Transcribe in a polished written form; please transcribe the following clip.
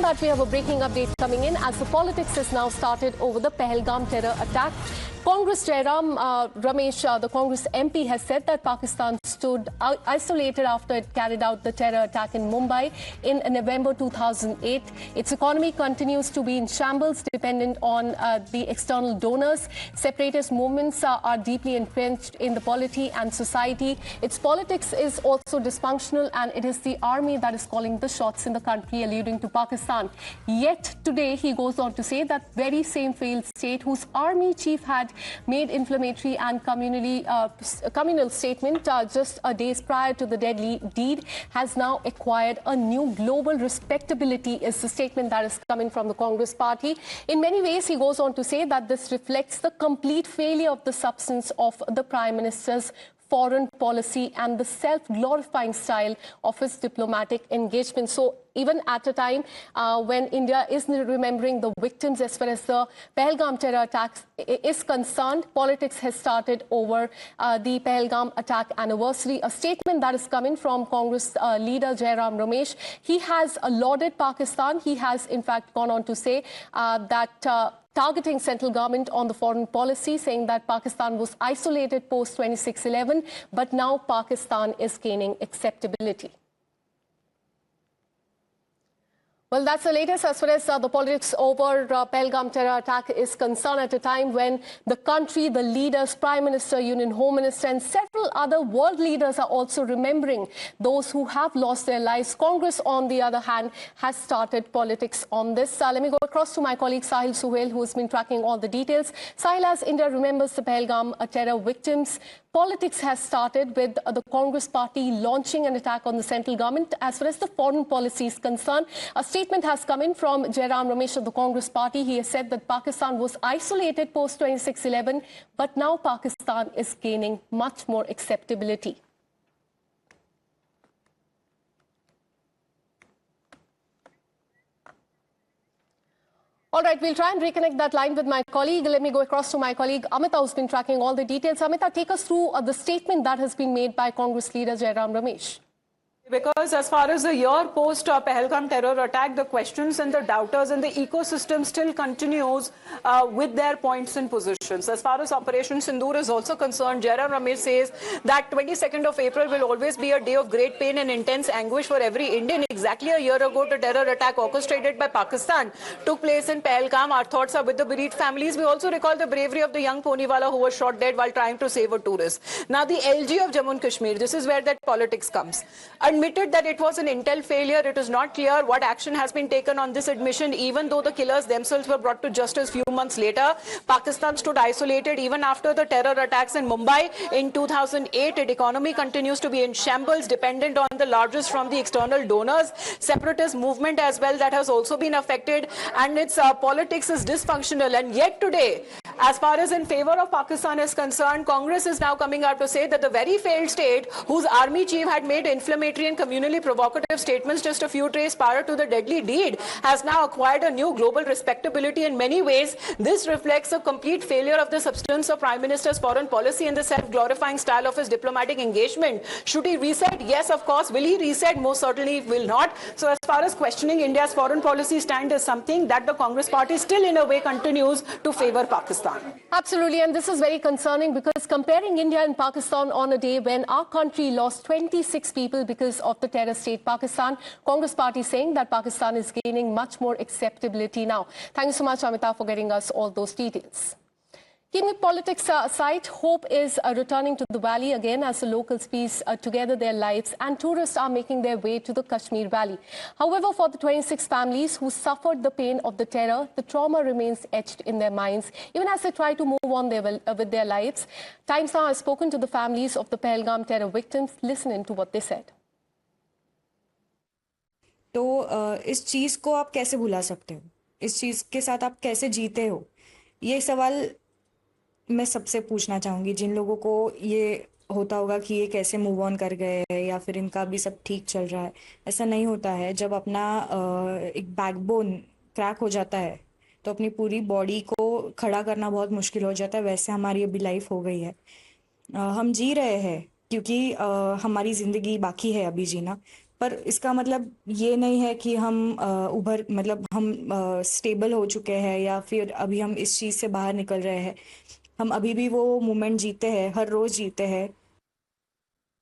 that, we have a breaking update coming in as the politics is now started over the Pahalgam terror attack. Congress Jairam Ramesh, the Congress MP, has said that Pakistan stood isolated after it carried out the terror attack in Mumbai in November 2008. Its economy continues to be in shambles, dependent on the external donors. Separatist movements are deeply entrenched in the polity and society. Its politics is also dysfunctional, and it is the army that is calling the shots in the country, alluding to Pakistan. Yet today he goes on to say that very same failed state whose army chief had made inflammatory and communal statement just a days prior to the deadly deed has now acquired a new global respectability, is the statement that is coming from the Congress party. In many ways, he goes on to say that this reflects the complete failure of the substance of the Prime Minister's foreign policy and the self-glorifying style of his diplomatic engagement. So even at a time when India is remembering the victims as far as the Pahalgam terror attacks is concerned, politics has started over the Pahalgam attack anniversary. A statement that is coming from Congress leader Jairam Ramesh. He has lauded Pakistan. He has in fact gone on to say that targeting central government on the foreign policy, saying that Pakistan was isolated post 26/11, but now Pakistan is gaining acceptability. Well, that's the latest as far as the politics over Pahalgam terror attack is concerned, at a time when the country, the leaders, Prime Minister, Union Home Minister and several other world leaders are also remembering those who have lost their lives. Congress, on the other hand, has started politics on this. Let me go across to my colleague Sahil Suhail, who has been tracking all the details. Sahil, as India remembers the Pahalgam terror victims, politics has started with the Congress party launching an attack on the central government. As far as the foreign policy is concerned, a statement has come in from Jairam Ramesh of the Congress party. He has said that Pakistan was isolated post 26/11, but now Pakistan is gaining much more acceptability. All right, we'll try and reconnect that line with my colleague. Let me go across to my colleague Amita, who's been tracking all the details. Amita, take us through the statement that has been made by Congress leader Jairam Ramesh. Because as far as the year post Pahalgam terror attack, the questions and the doubters in the ecosystem still continues with their points and positions. As far as Operation Sindoor is also concerned, Jairam Ramesh says that 22nd of April will always be a day of great pain and intense anguish for every Indian. Exactly a year ago, the terror attack orchestrated by Pakistan took place in Pahalgam. Our thoughts are with the bereaved families. We also recall the bravery of the young Poniwala who was shot dead while trying to save a tourist. Now the LG of Jammu and Kashmir, this is where that politics comes. Admitted that it was an intel failure. It is not clear what action has been taken on this admission, even though the killers themselves were brought to justice few months later. Pakistan stood isolated even after the terror attacks in Mumbai in 2008. Its economy continues to be in shambles, dependent on the largest from the external donors. Separatist movement as well that has also been affected, and its politics is dysfunctional. And yet today, as far as in favor of Pakistan is concerned, Congress is now coming out to say that the very failed state whose army chief had made inflammatory and communally provocative statements just a few days prior to the deadly deed has now acquired a new global respectability. In many ways, this reflects a complete failure of the substance of Prime Minister's foreign policy and the self-glorifying style of his diplomatic engagement. Should he reset? Yes, of course. Will he reset? Most certainly will not. So as far as questioning India's foreign policy stand is something that the Congress party still in a way continues to favor Pakistan. Absolutely, and this is very concerning because comparing India and Pakistan on a day when our country lost 26 people because of the terror state Pakistan, Congress party saying that Pakistan is gaining much more acceptability now. Thank you so much, Amita, for getting us all those details. Keeping politics aside, hope is returning to the valley again as the locals piece together their lives and tourists are making their way to the Kashmir Valley. However, for the 26 families who suffered the pain of the terror, the trauma remains etched in their minds, even as they try to move on with their lives. Times Now has spoken to the families of the Pahalgam terror victims. Listen in to what they said. तो इस चीज़ को आप कैसे भुला सकते हो? इस चीज़ के साथ आप कैसे जीते हो? ये सवाल मैं सबसे पूछना चाहूँगी जिन लोगों को ये होता होगा कि ये कैसे मूव ऑन कर गए या फिर इनका भी सब ठीक चल रहा है। ऐसा नहीं होता है। जब अपना एक बैकबोन क्रैक हो जाता है तो अपनी पूरी बॉडी को खड़ा करना बहुत मुश्किल हो जाता है। वैसे हमारी अभी लाइफ हो गई है। हम जी रहे हैं क्योंकि हमारी ज़िंदगी बाकी है अभी जीना, पर इसका मतलब ये नहीं है कि हम मतलब हम स्टेबल हो चुके हैं या फिर अभी हम इस चीज़ से बाहर निकल रहे हैं। हम अभी भी वो मोमेंट जीते हैं, हर रोज़ जीते हैं।